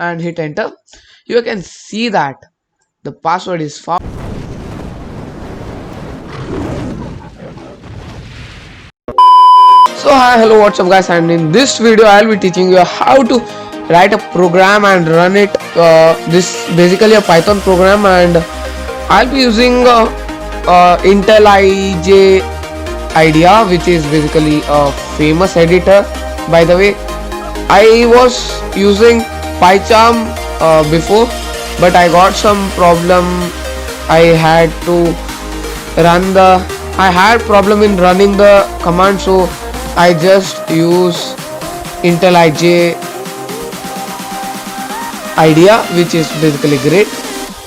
and hit enter, you can see that the password is found. So hi, hello, what's up guys, and in this video I'll be teaching you how to write a program and run it. This basically a Python program, and I'll be using Intel IJ IDEA, which is basically a famous editor. By the way, I was using PyCharm before, but I got some problem. I had problem in running the command, so I just use Intel IJ IDEA, which is basically great.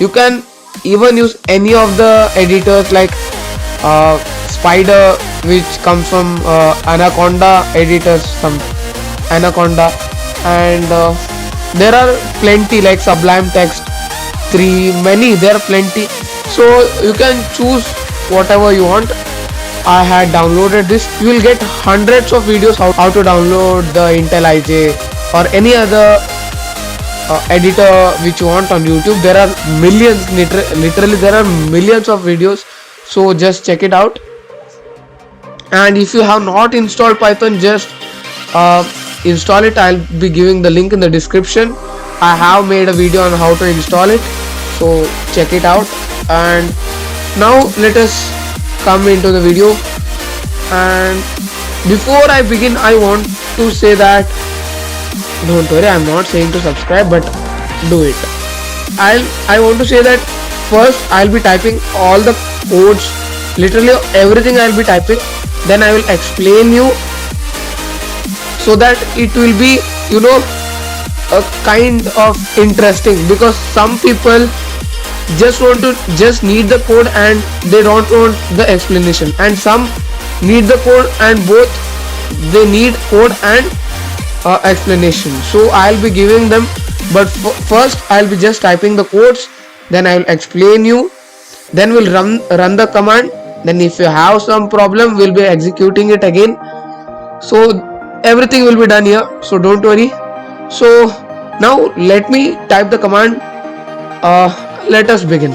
You can even use any of the editors like Spider, which comes from Anaconda editors, some Anaconda, and there are plenty like Sublime Text 3, many, there are plenty, so you can choose whatever you want. I had downloaded this. You will get hundreds of videos how to download the Intel IJ or any other editor which you want on YouTube. There are millions, literally there are millions of videos, so just check it out. And if you have not installed Python, just install it. I'll be giving the link in the description. I have made a video on how to install it, so check it out. And now let us come into the video. And before I begin, I want to say that don't worry, I'm not saying to subscribe, but do it. I want to say that first I'll be typing all the codes, literally everything I'll be typing, then I will explain you, so that it will be, you know, a kind of interesting, because some people just need the code and they don't want the explanation, and some need the code and both they need code and explanation. So I'll be giving them, but first I'll be just typing the codes, then I will explain you, then we'll run the command, then if you have some problem we'll be executing it again. So everything will be done here, so don't worry. So now let me type the command. Let us begin.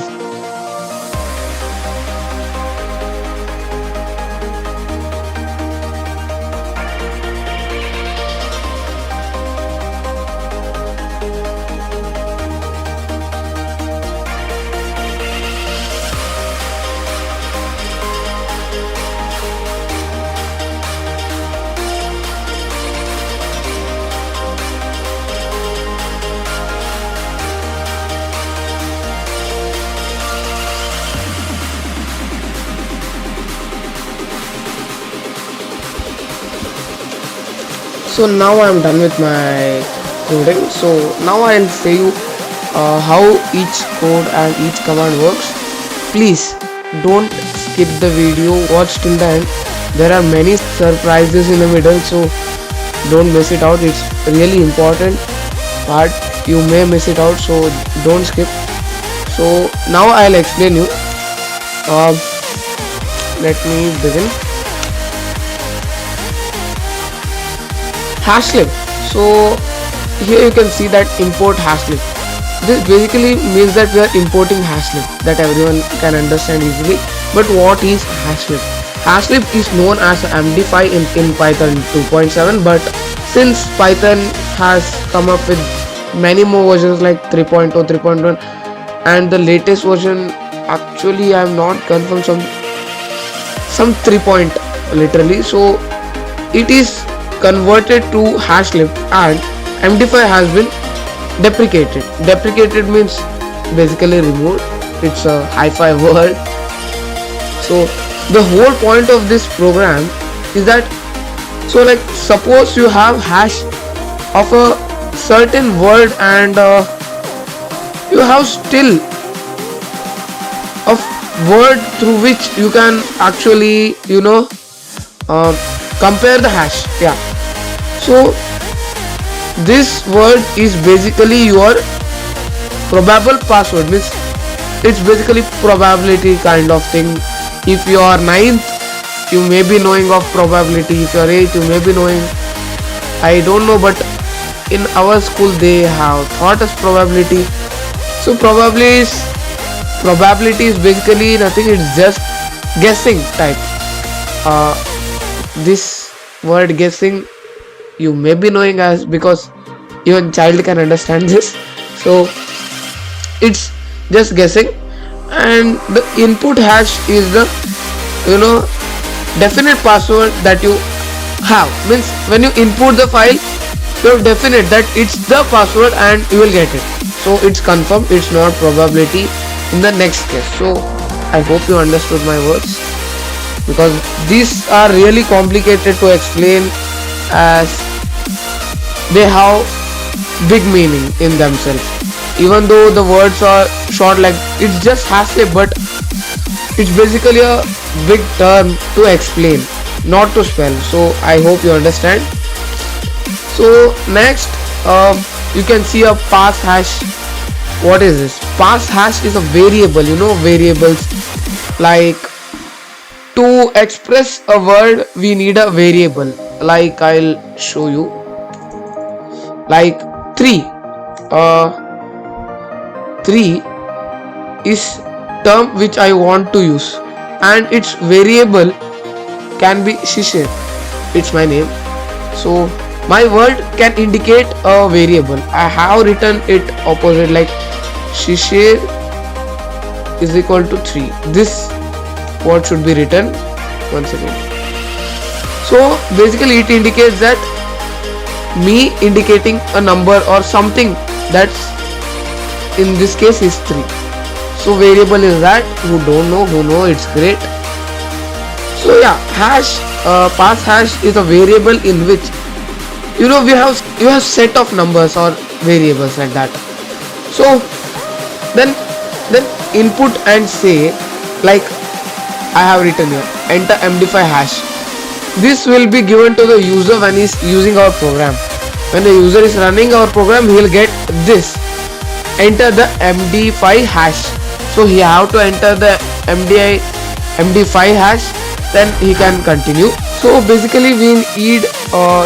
So now I am done with my coding. So now I will show you how each code and each command works. Please don't skip the video, watch till the end. There are many surprises in the middle, so don't miss it out. It's really important part, you may miss it out, so don't skip. So now I'll explain you. Let me begin. Hashlib. So here you can see that import hashlib. This basically means that we are importing hashlib, that everyone can understand easily. But what is hashlib? Hashlib is known as MD5 in Python 2.7, but since Python has come up with many more versions like 3.0, 3.1, and the latest version, actually I am not confirmed, some 3 point literally, so it is converted to hashlib, and MD5 has been deprecated. Deprecated means basically removed. It's a hi-fi word. So the whole point of this program is that, so like suppose you have hash of a certain word, and you have still a word through which you can actually, you know, compare the hash. Yeah, so this word is basically your probable password, means it's basically probability kind of thing. If you are 9th, you may be knowing of probability. If you are 8th, you may be knowing, I don't know, but in our school they have taught us probability. So probability is basically nothing, it's just guessing type. uh, this word guessing you may be knowing as, because even child can understand this. So it's just guessing. And the input hash is the, you know, definite password that you have. Means when you input the file, you're definite that it's the password and you will get it. So it's confirmed, it's not probability in the next case. So I hope you understood my words, because these are really complicated to explain, as they have big meaning in themselves. Even though the words are short, like it just has a, but it's basically a big term to explain, not to spell. So I hope you understand. So next, you can see a pass hash. What is this? Pass hash is a variable, you know, variables. Like to express a word, we need a variable. Like I'll show you. Like 3. 3 is term which I want to use, and its variable can be Shishir. It's my name. So my word can indicate a variable. I have written it opposite, like Shishir is equal to 3. This word should be written once again. So basically it indicates that me indicating a number or something, that's in this case is 3. So variable is that. Who don't know, who know, it's great. So yeah, hash, pass hash is a variable in which, you know, you have set of numbers or variables like that. So then input and say, like I have written here, enter MD5 hash. This will be given to the user when he is using our program. When the user is running our program, he will get this, enter the MD5 hash. So he have to enter the MD5 hash, then he can continue. So basically we need,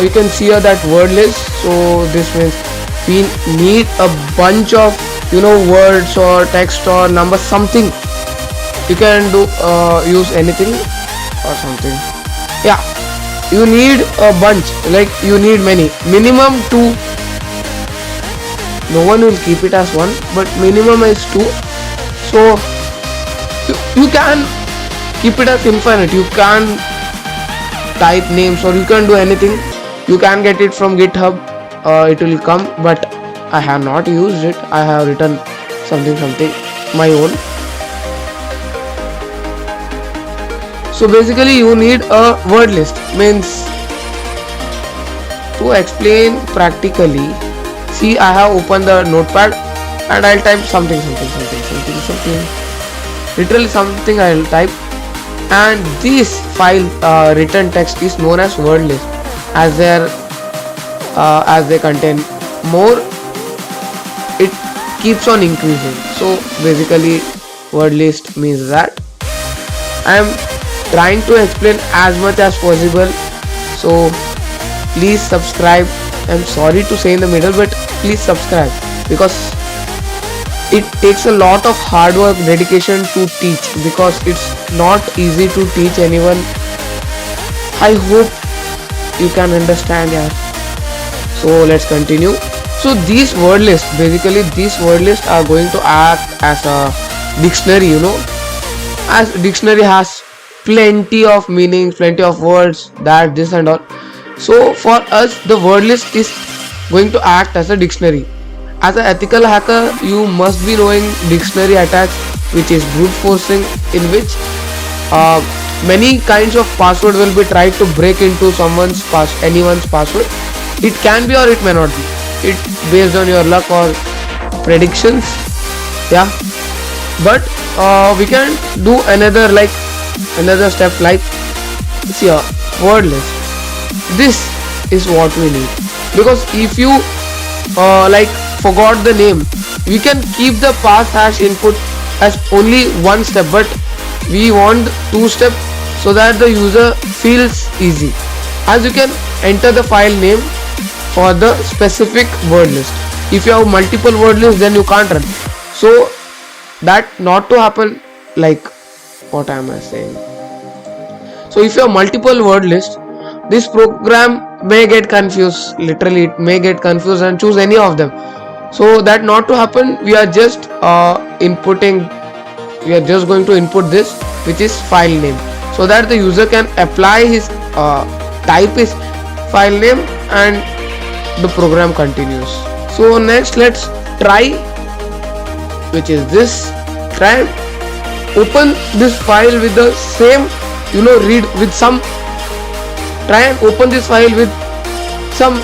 you can see here that word list. So this means we need a bunch of, you know, words or text or numbers, something. You can do use anything or something. Yeah, you need a bunch, like you need many, minimum 2. No one will keep it as 1, but minimum is 2. So you can keep it as infinite. You can type names or you can do anything. You can get it from GitHub, it will come, but I have not used it. I have written something my own. So basically you need a word list. Means to explain practically, see, I have opened the notepad and I'll type something, literally something I'll type, and this file written text is known as word list, as they contain more, it keeps on increasing. So basically word list means that I am trying to explain as much as possible. So please subscribe. I'm sorry to say in the middle, but please subscribe, because it takes a lot of hard work, dedication to teach, because it's not easy to teach anyone. I hope you can understand, yeah. So let's continue. So these word lists, basically these word lists are going to act as a dictionary, you know, as dictionary has plenty of meanings, plenty of words, that, this and all. So for us the word list is going to act as a dictionary. As an ethical hacker, you must be knowing dictionary attacks, which is brute forcing, in which many kinds of password will be tried to break into anyone's password. It can be or it may not be. It based on your luck or predictions. Yeah. But we can do another step, like see here, word list. This is what we need, because if you forgot the name, we can keep the pass hash input as only one step, but we want 2 steps so that the user feels easy. As you can enter the file name, for the specific word list. If you have multiple word lists, then you can't run. So that not to happen, like, what am I saying? So if you have multiple word lists, this program may get confused. Literally, it may get confused and choose any of them. So that not to happen, we are just inputting. We are just going to input this, which is file name, so that the user can apply his type his file name and the program continues. So next, let's try, which is this. Try and open this file with the same, read with some. Try and open this file with some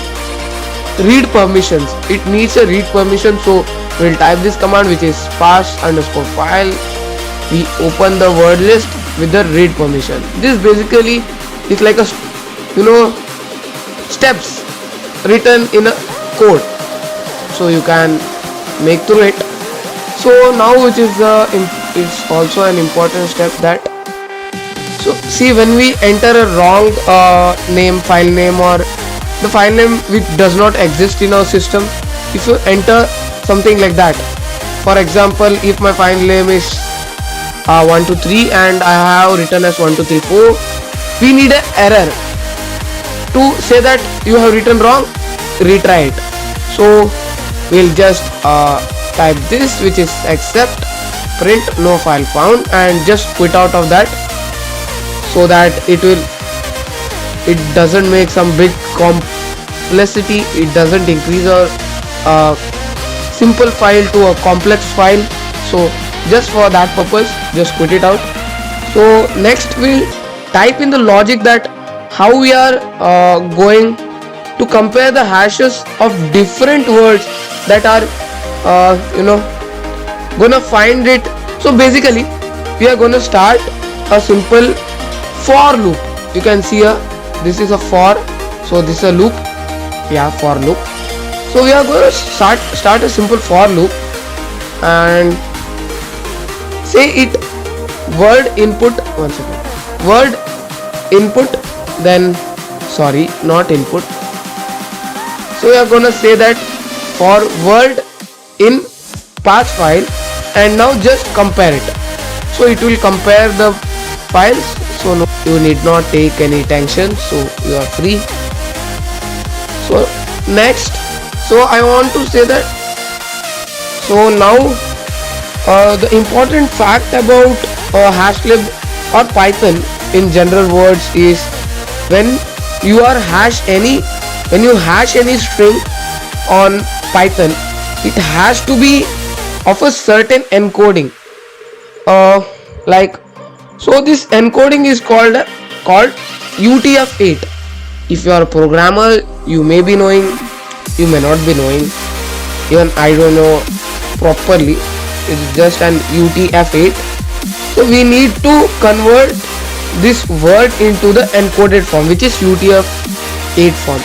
read permissions. It needs a read permission, so we'll type this command, which is parse_file. We open the word list with the read permission. This basically is like a steps written in a code, so you can make through it. So now, which is it's also an important step, that so see, when we enter a wrong file name, or the file name which does not exist in our system, if you enter something like that, for example, if my file name is 123 and I have written as 1234, we need an error to say that you have written wrong, retry it. So we'll just type this, which is except print no file found, and just quit out of that, so that it doesn't make some big complexity. It doesn't increase our simple file to a complex file. So just for that purpose, just quit it out. So next, we'll type in the logic that how we are going to compare the hashes of different words that are gonna find it. So basically, we are gonna start a simple for loop. You can see here, this is a for, so this is a loop. For loop. So we are going to start a simple for loop and say it word input. One second. Word input, then sorry, not input. So we are going to say that for word in path file, and now just compare it. So it will compare the files. So no, you need not take any tension, so you are free. So next, so I want to say that, so now the important fact about hashlib or Python in general words is, when you hash any string on Python, it has to be of a certain encoding, so this encoding is called UTF-8. If you are a programmer, you may be knowing, you may not be knowing, even I don't know properly. It's just an UTF-8. So we need to convert this word into the encoded form, which is UTF-8 form.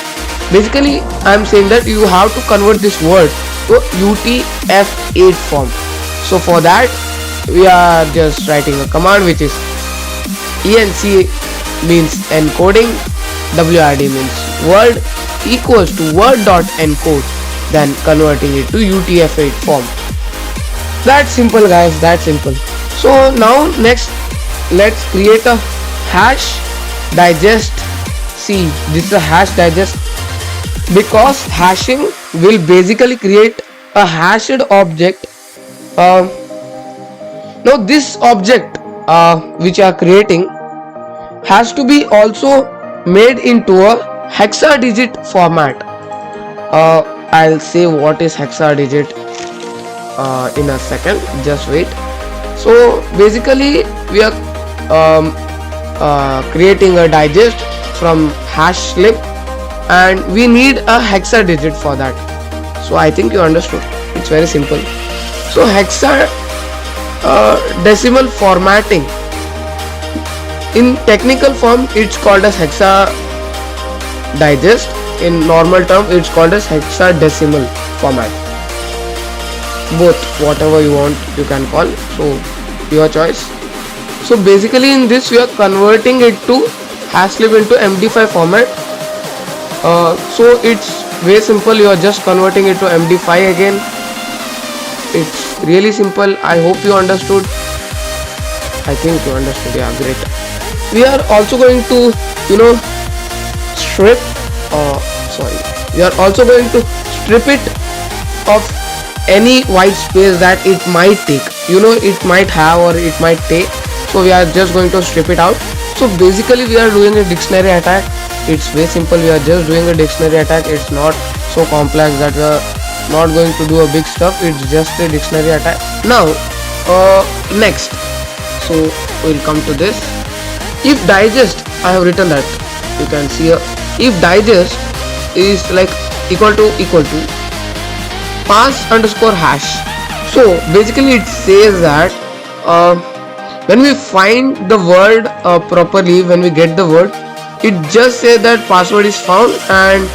Basically, I'm saying that you have to convert this word to UTF-8 form. So for that, we are just writing a command, which is enc means encoding, wrd means word, equals to word.encode, then converting it to UTF-8 form. That's simple, guys, that's simple. So now next, let's create a hash digest. See, this is a hash digest because hashing will basically create a hashed object. Now this object which you are creating has to be also made into a hexadigit format. I'll say what is hexadigit in a second, just wait. So basically, we are creating a digest from hashlib, and we need a hexadigit for that. So I think you understood. It's very simple. So hexadecimal formatting, in technical form it's called as hexadigest. In normal term, it's called as hexadecimal format. Both, whatever you want, you can call. So your choice. So basically, in this we are converting it to hashlib into MD5 format. So it's way simple. You are just converting it to MD5 again. It's really simple. I hope you understood. I think you understood. Yeah, great. We are also going to, strip, sorry, we are also going to strip it of any white space that it might take, it might have or it might take. So we are just going to strip it out. So basically we are doing a dictionary attack. It's very simple. We are just doing a dictionary attack. It's not so complex that we are not going to do a big stuff. It's just a dictionary attack. Now next, so we'll come to this. If digest, I have written that, you can see here, if digest is like equal to pass underscore hash. So basically it says that when we find the word properly, when we get the word, it just says that password is found, and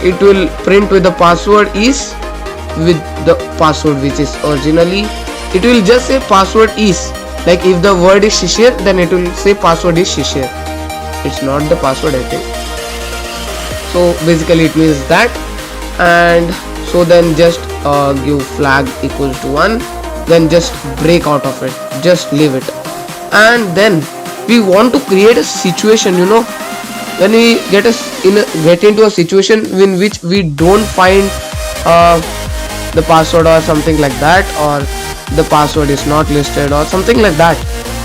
it will print with the password is, with the password which is originally, it will just say password is. Like if the word is Shishir, then it will say password is Shishir. It's not the password, I think. So basically it means that. And so then just give flag equals to 1, then just break out of it, just leave it. And then we want to create a situation, when we get into a situation in which we don't find the password or something like that, or the password is not listed or something like that.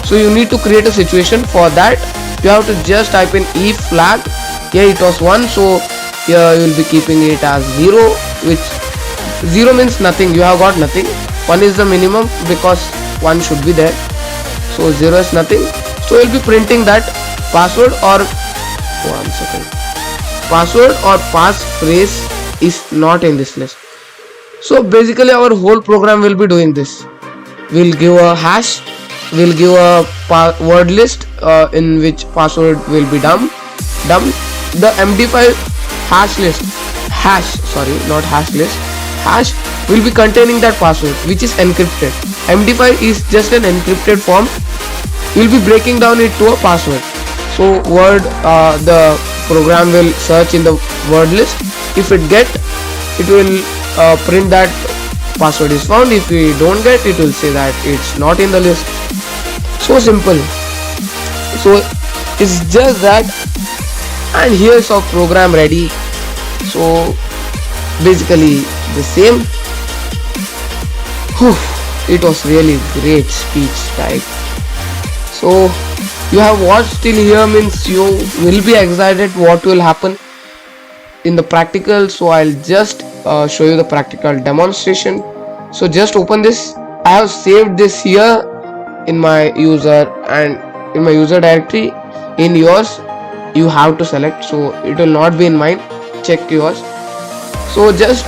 So you need to create a situation. For that you have to just type in if flag. Here it was 1, so here you will be keeping it as 0, which 0 means nothing, you have got nothing. 1 is the minimum because 1 should be there, so 0 is nothing. So you will be printing that password or password or passphrase is not in this list. So basically our whole program will be doing this. We'll give a hash, we'll give a word list in which password will be dumb. The MD5 hash will be containing that password which is encrypted. MD5 is just an encrypted form. We'll be breaking down it to a password. So word, the program will search in the word list. If it will print that password is found. If we don't get, it will say that it's not in the list. So simple. So it's just that, and here's our program ready. So basically the same. It was really great speech type. So you have watched till here, means you will be excited what will happen in the practical. So I'll just show you the practical demonstration. So just open this. I have saved this here in my user and in my user directory. In yours you have to select, so it will not be in mine. Check yours. So just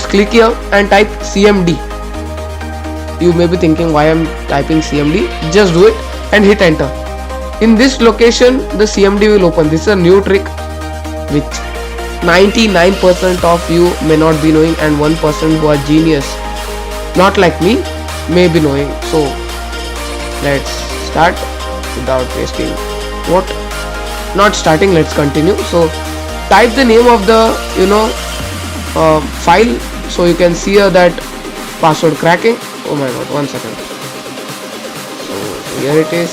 click here and type CMD. You may be thinking why I'm typing CMD. Just do it and hit enter. In this location the CMD will open. This is a new trick which 99% of you may not be knowing, and 1% who are genius, not like me, may be knowing. So let's start without wasting what not starting. Let's continue. So type the name of the file. So you can see here that password cracking. Oh my god, 1 second. So here it is.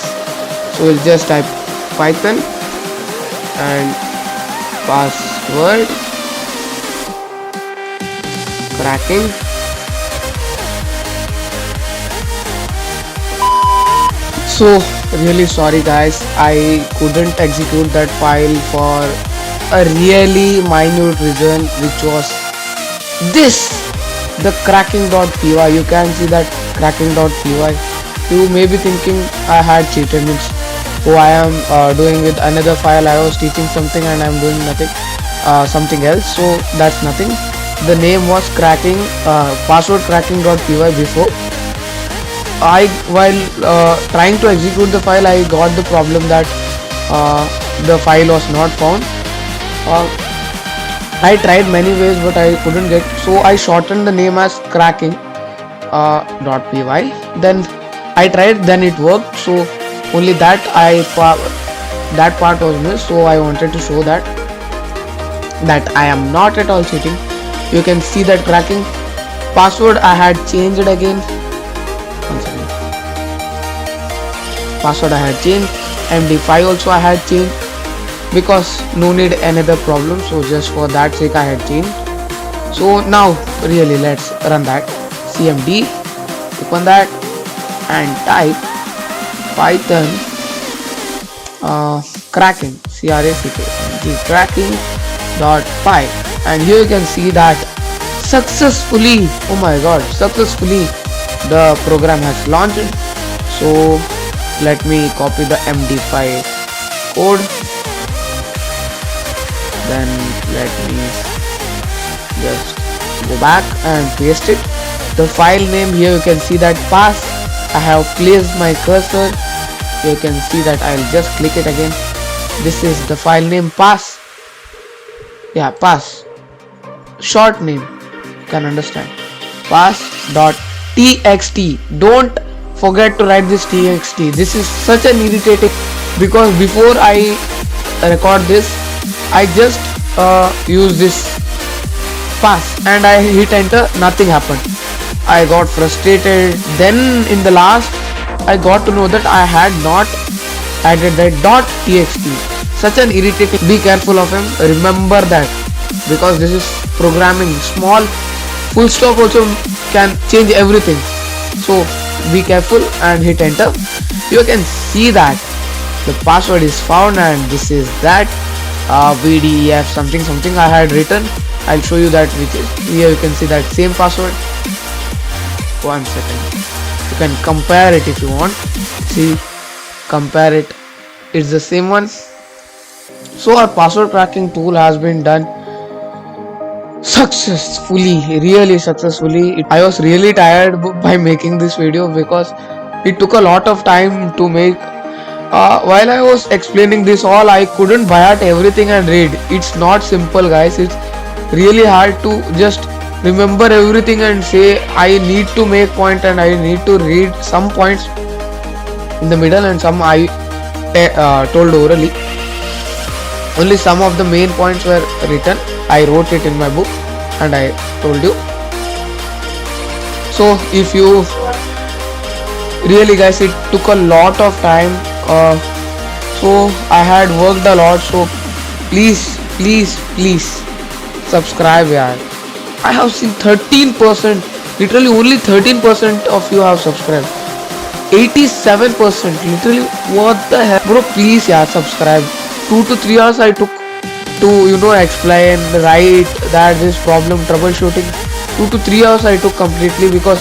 So we'll just type Python and password cracking. So really sorry guys, I couldn't execute that file for a really minute reason, which was this, the cracking.py. You can see that cracking.py. You may be thinking I had cheated, means I am doing with another file. I was teaching something and I am doing something else. So that's nothing. The name was cracking password cracking.py before. While trying to execute the file, I got the problem that the file was not found. I tried many ways but I couldn't get, so I shortened the name as cracking .py. Then I tried, then it worked. So only that part was missed, so I wanted to show that. that I am not at all cheating. You can see that cracking. Password I had changed again. One second. Password I had changed. MD5 also I had changed because no need another problem, so just for that sake I had changed. So now really let's run that. CMD, open that and type Python cracking, cracking dot py, and here you can see that successfully, oh my god, successfully the program has launched. So let me copy the MD5 code, then let me just go back and paste it. The file name, here you can see that pass. I have placed my cursor. You can see that I'll just click it again. This is the file name, pass. Yeah, pass. Short name, you can understand. Pass.txt. Don't forget to write this txt. This is such an irritating, because before I record this, I just use this pass and I hit enter, nothing happened. I got frustrated. Then in the last I got to know that I had not added that .txt. Such an irritating. Be careful of him. Remember that, because this is programming. Small full stop also can change everything. So be careful and hit enter. You can see that the password is found, and this is that VDEF something I had written. I'll show you that, which is here. You can see that same password. 1 second. You can compare it if you want. See, compare it. It's the same one. So our password cracking tool has been done successfully, really successfully. I was really tired by making this video because it took a lot of time to make. While I was explaining this all, I couldn't buy out everything and read. It's not simple, guys. It's really hard to just remember everything and say I need to make point and I need to read some points in the middle, and some I told orally. Only some of the main points were written. I wrote it in my book and I told you. So if you really, guys, it took a lot of time, so I had worked a lot, so please subscribe, yaar. I have seen 13%, literally only 13% of you have subscribed. 87%, literally, what the hell, bro? Please, yaar, subscribe. 2 to 3 hours I took to explain, write that this problem, troubleshooting. 2 to 3 hours I took completely, because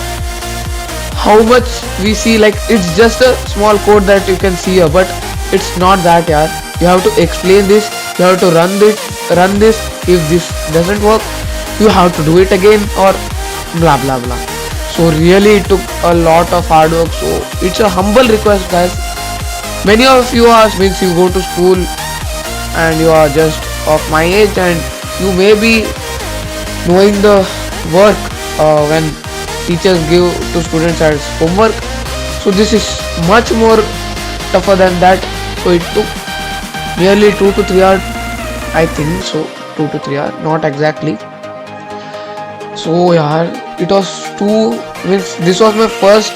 how much we see, like, it's just a small code that you can see here, but it's not that, yaar. You have to explain this, you have to run this. If this doesn't work, you have to do it again, or blah blah blah. So really it took a lot of hard work. So it's a humble request, guys. Many of you are, means you go to school and you are just of my age, and you may be knowing the work when teachers give to students as homework. So this is much more tougher than that. So it took nearly 2 to 3 hours, I think so. 2 to 3 hours, not exactly. So yeah, it was this was my first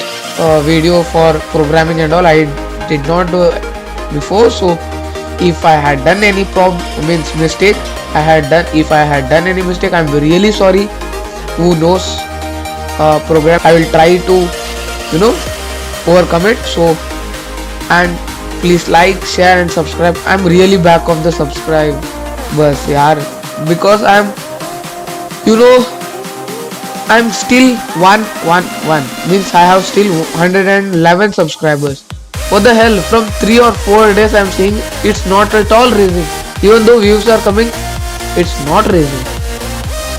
video for programming and all. I did not do before. So if I had done any mistake, if I had done any mistake, I'm really sorry. Who knows program, I will try to overcome it. So, and please like, share and subscribe. I'm really back of the subscribe bus, yaar, because I'm still 111, means I have still 111 subscribers. What the hell, from 3 or 4 days I'm seeing it's not at all raising. Even though views are coming, it's not raising.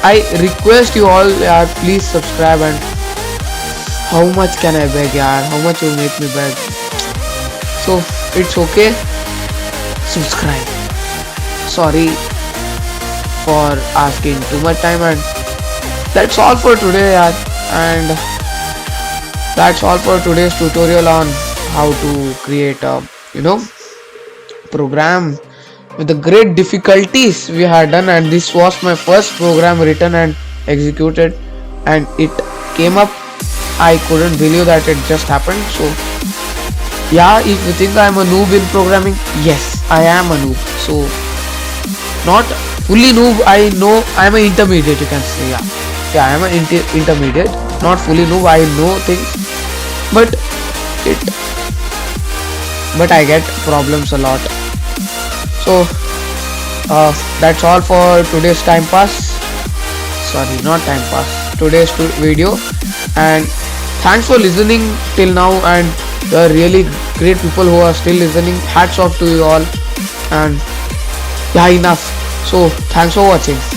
I request you all, yaar, please subscribe. And how much can I beg, yaar? How much you make me beg? So it's okay, subscribe. Sorry for asking too much time, and that's all for today, yaar. And that's all for today's tutorial on how to create a program with the great difficulties we had done, and this was my first program written and executed, and it came up. I couldn't believe that it just happened. So yeah, if you think I'm a noob in programming, yes, I am a noob. So not fully noob, I know I'm an intermediate, you can say. Yeah, I'm an intermediate, not fully noob. I know things, but it but I get problems a lot. So that's all for today's time pass. Sorry, not time pass, today's video. And thanks for listening till now, and you are really great people who are still listening. Hats off to you all. And yeah, enough. So thanks for watching.